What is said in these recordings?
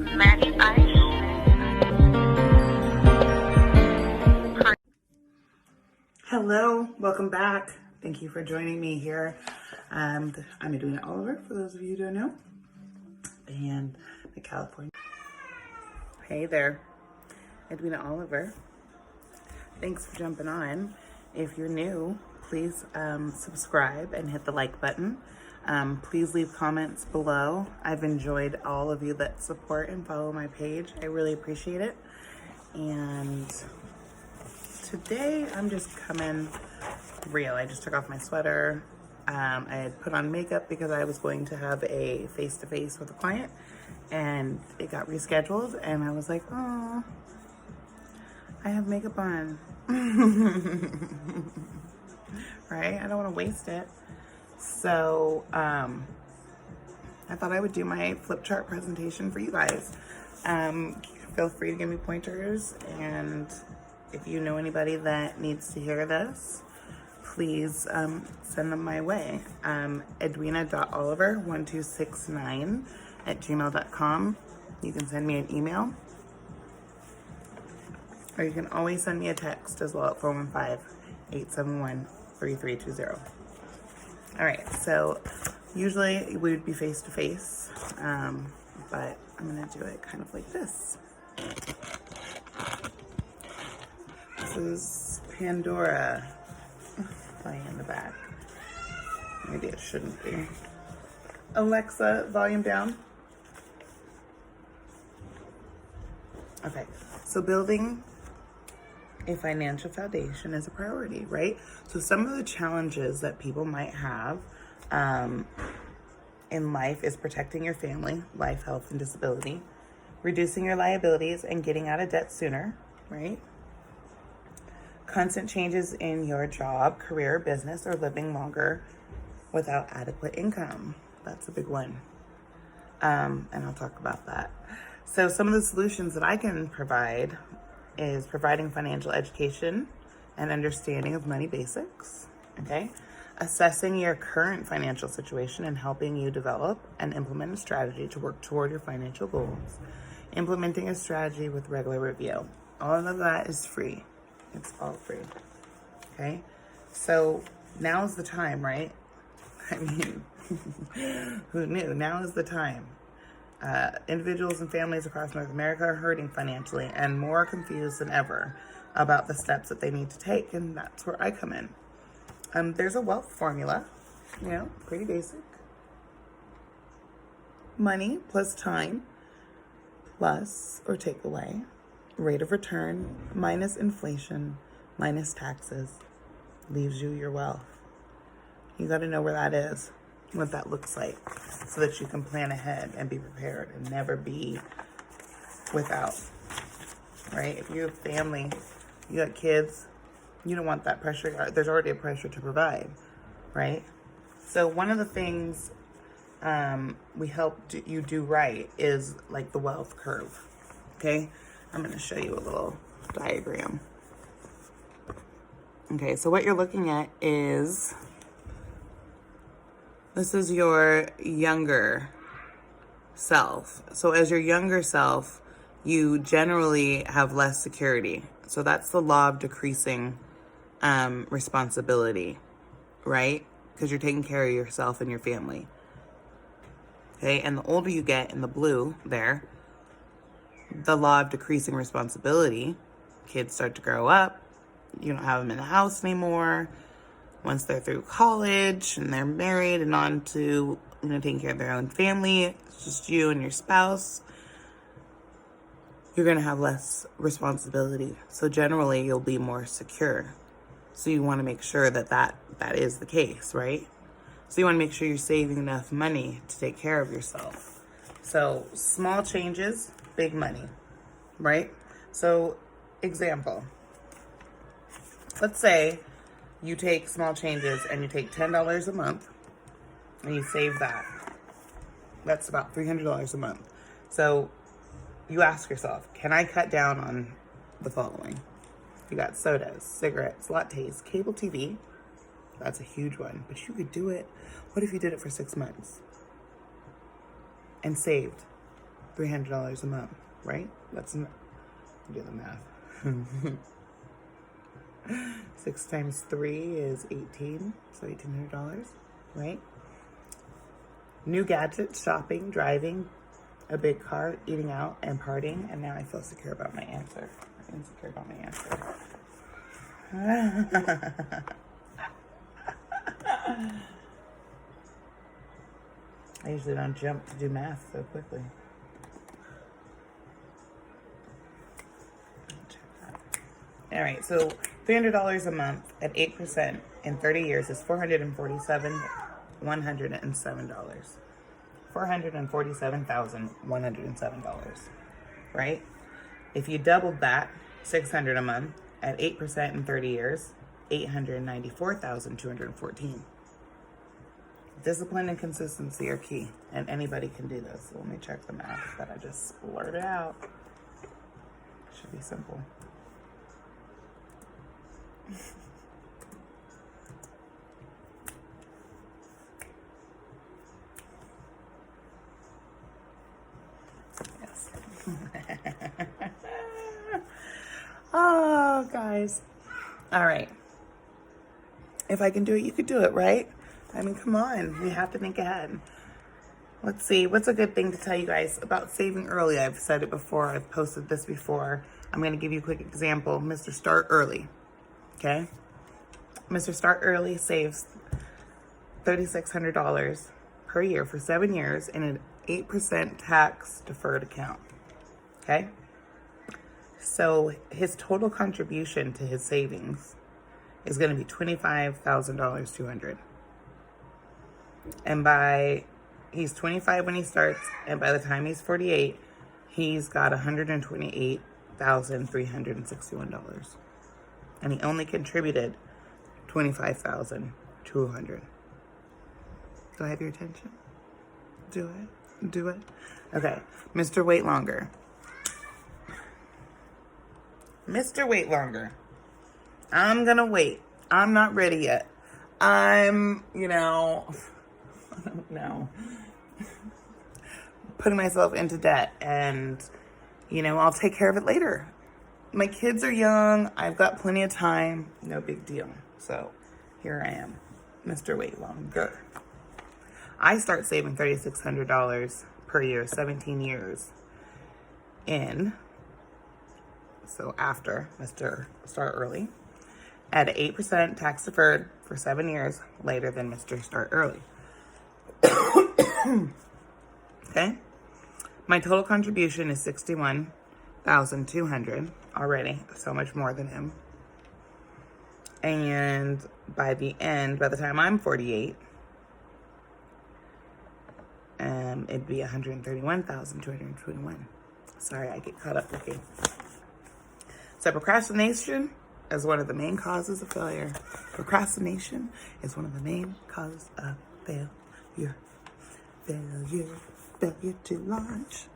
Maddie Ice. Hello, welcome back. Thank you for joining me here. I'm Edwina Oliver, for those of you who don't know, and the California. Hey there, Edwina Oliver. Thanks for jumping on. If you're new, please subscribe and hit the like button. Please leave comments below. I've enjoyed all of you that support and follow my page. I really appreciate it. And today I'm just coming real. I just took off my sweater. I had put on makeup because I was going to have a face-to-face with a client, and it got rescheduled, and I was like, oh, I have makeup on. Right? I don't want to waste it. So I thought I would do my flip chart presentation for you guys. Feel free to give me pointers, and if you know anybody that needs to hear this, please send them my way. edwina.oliver1269@gmail.com. You can send me an email, or you can always send me a text as well at 415-871-3320. All right, so usually we would be face-to-face, but I'm gonna do it kind of like this. This is Pandora playing in the back. Maybe it shouldn't be. Alexa, volume down. Okay, so building a financial foundation is a priority, right? So some of the challenges that people might have in life is protecting your family, life, health, and disability, reducing your liabilities and getting out of debt sooner, right? Constant changes in your job, career, business, or living longer without adequate income. That's a big one. And I'll talk about that. So some of the solutions that I can provide is providing financial education and understanding of money basics, okay? Assessing your current financial situation and helping you develop and implement a strategy to work toward your financial goals. Implementing a strategy with regular review. All of that is free. It's all free, okay? So now's the time, right? I mean, who knew? Now is the time. Individuals and families across North America are hurting financially and more confused than ever about the steps that they need to take, and that's where I come in. There's a wealth formula, pretty basic. Money plus time plus or take away rate of return minus inflation minus taxes leaves you your wealth. You got to know where that is, what that looks like, so that you can plan ahead and be prepared and never be without, right? If you have family, you got kids, you don't want that pressure. There's already a pressure to provide, right? So one of the things we help you do right is like the wealth curve, okay? I'm going to show you a little diagram. Okay, so what you're looking at is, this is your younger self. So as your younger self, you generally have less security. So that's the law of decreasing responsibility, right? Because you're taking care of yourself and your family. Okay, and the older you get, in the blue there, the law of decreasing responsibility, kids start to grow up, you don't have them in the house anymore. Once they're through college and they're married and on to, taking care of their own family, it's just you and your spouse, you're going to have less responsibility. So generally, you'll be more secure. So you want to make sure that is the case, right? So you want to make sure you're saving enough money to take care of yourself. So small changes, big money, right? So example, let's say you take small changes and you take $10 a month and you save that. That's about $300 a month. So you ask yourself, can I cut down on the following? You got sodas, cigarettes, lattes, cable TV. That's a huge one, but you could do it. What if you did it for 6 months and saved $300 a month, right? Let's do the math. 6 times 3 is 18, so $1,800, right? New gadgets, shopping, driving, a big car, eating out, and partying. And now I feel secure about my answer. I'm insecure about my answer. I usually don't jump to do math so quickly. All right, so $300 a month at 8% in 30 years is $447,107. $447,107, right? If you doubled that, $600 a month at 8% in 30 years, $894,214. Discipline and consistency are key, and anybody can do this. So let me check the math that I just blurted out. Should be simple. Yes. Oh, guys. All right. If I can do it, you could do it, right? I mean, come on. We have to think ahead. Let's see. What's a good thing to tell you guys about saving early? I've said it before. I've posted this before. I'm going to give you a quick example. Mr. Start Early. Okay? Mr. Start Early saves $3,600 per year for 7 years in an 8% tax deferred account. Okay? So his total contribution to his savings is going to be $25,200. And he's 25 when he starts, and by the time he's 48, he's got $128,361. And he only contributed $25,200. Do I have your attention? Do it. Do it. Okay. Mr. Wait Longer. Mr. Wait Longer. I'm gonna wait. I'm not ready yet. I don't know. Putting myself into debt, and, I'll take care of it later. My kids are young. I've got plenty of time. No big deal. So here I am, Mr. Wait Longer. I start saving $3,600 per year, 17 years in. So after Mr. Start Early, at 8% tax deferred for 7 years later than Mr. Start Early. Okay? My total contribution is $61,200 already, so much more than him. And by the time I'm 48, it'd be $131,221. Sorry, I get caught up looking. So procrastination is one of the main causes of failure. Procrastination is one of the main causes of failure. Failure to launch.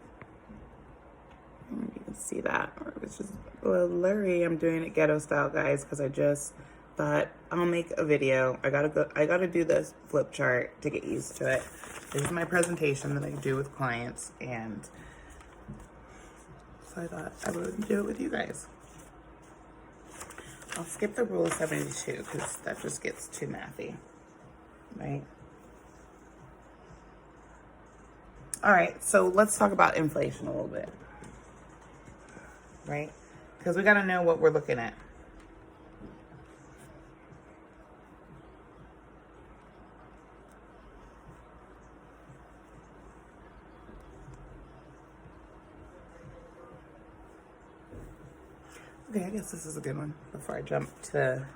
You can see that. It's just a little blurry. I'm doing it ghetto style, guys, because I just thought I'll make a video. I gotta do this flip chart to get used to it. This is my presentation that I do with clients, and so I thought I would do it with you guys. I'll skip the rule of 72 because that just gets too mathy, right? All right, so let's talk about inflation a little bit, right? Because we got to know what we're looking at. Okay, I guess this is a good one before I jump to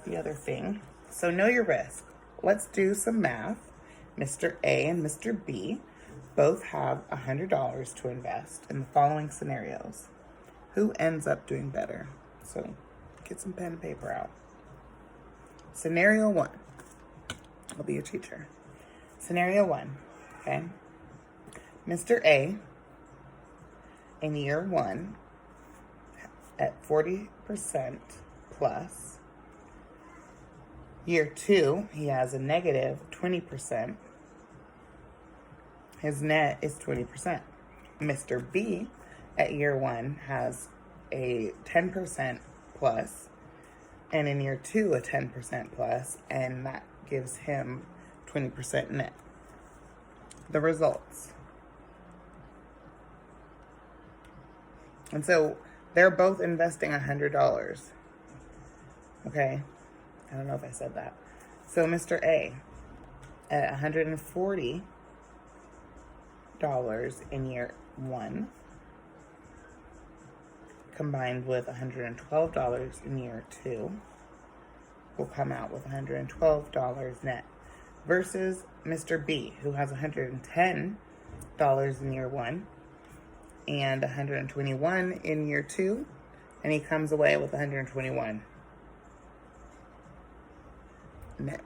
the other thing. So know your risk. Let's do some math. Mr. A and Mr. B both have $100 to invest in the following scenarios. Who ends up doing better? So get some pen and paper out. Scenario 1. I'll be your teacher. Scenario 1, okay? Mr. A, in year 1, at 40% plus. Year 2, he has a negative 20%. his net is 20%. Mr. B at year 1 has a 10% plus, and in year 2 a 10% plus, and that gives him 20% net. The results. And so they're both investing $100. Okay? I don't know if I said that. So Mr. A at $140 in year 1 combined with $112 in year 2 will come out with $112 net, versus Mr. B, who has $110 in year 1 and $121 in year 2, and he comes away with $121 net.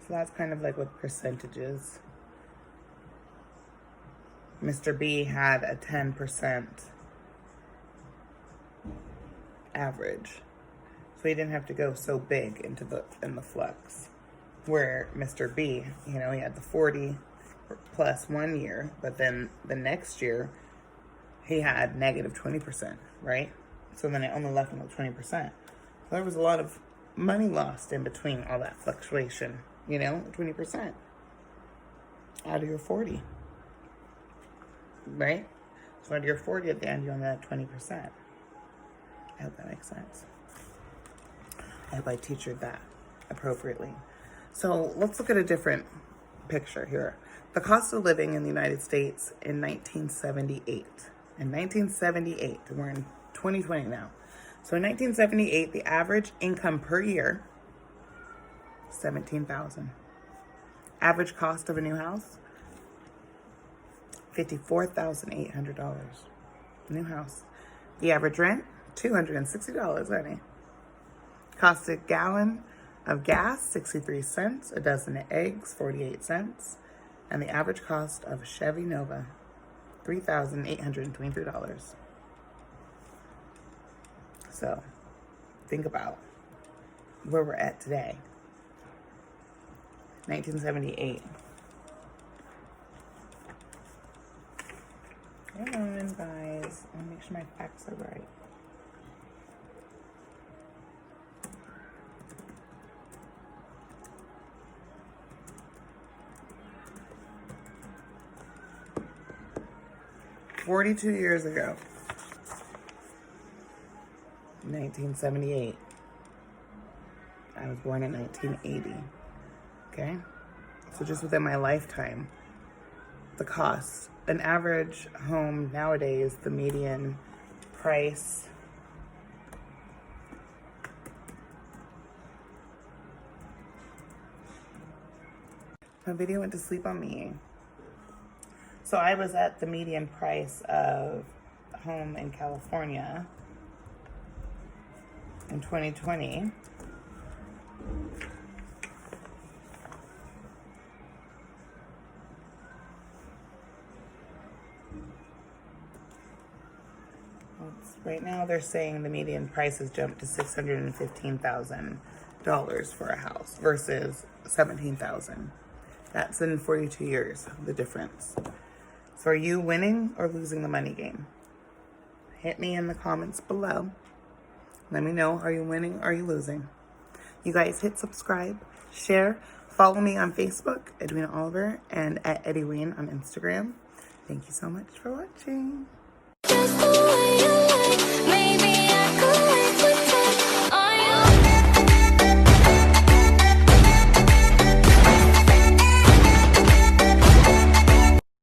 So that's kind of like with percentages. Mr. B had a 10% average, so he didn't have to go so big into the flux. Where Mr. B, he had the 40 plus 1 year, but then the next year he had negative 20%, right? So then it only left him with 20%. So there was a lot of money lost in between all that fluctuation, 20% out of your 40. Right? So out of your 40 at the end, you only had 20%. I hope that makes sense. I hope I teachered that appropriately. So let's look at a different picture here. The cost of living in the United States in 1978. In 1978, we're in 2020 now. So in 1978, the average income per year, $17,000. Average cost of a new house, $54,800. New house. The average rent, $260, honey. Cost a gallon of gas, 63 cents. A dozen of eggs, 48 cents. And the average cost of a Chevy Nova, $3,823. So, think about where we're at today. 1978. Come on, guys. I want to make sure my facts are right. "42 years ago, 1978. I was born in 1980. Okay? So just within my lifetime, the cost. An average home nowadays, the median price my video went to sleep on me. So I was at the median price of a home in California in 2020. Right now they're saying the median price has jumped to $615,000 for a house versus $17,000. That's in 42 years, the difference. So are you winning or losing the money game? Hit me in the comments below. Let me know, are you winning or are you losing? You guys hit subscribe, share, follow me on Facebook, Edwina Oliver, and at Eddie Ween on Instagram. Thank you so much for watching. Just the way you like, maybe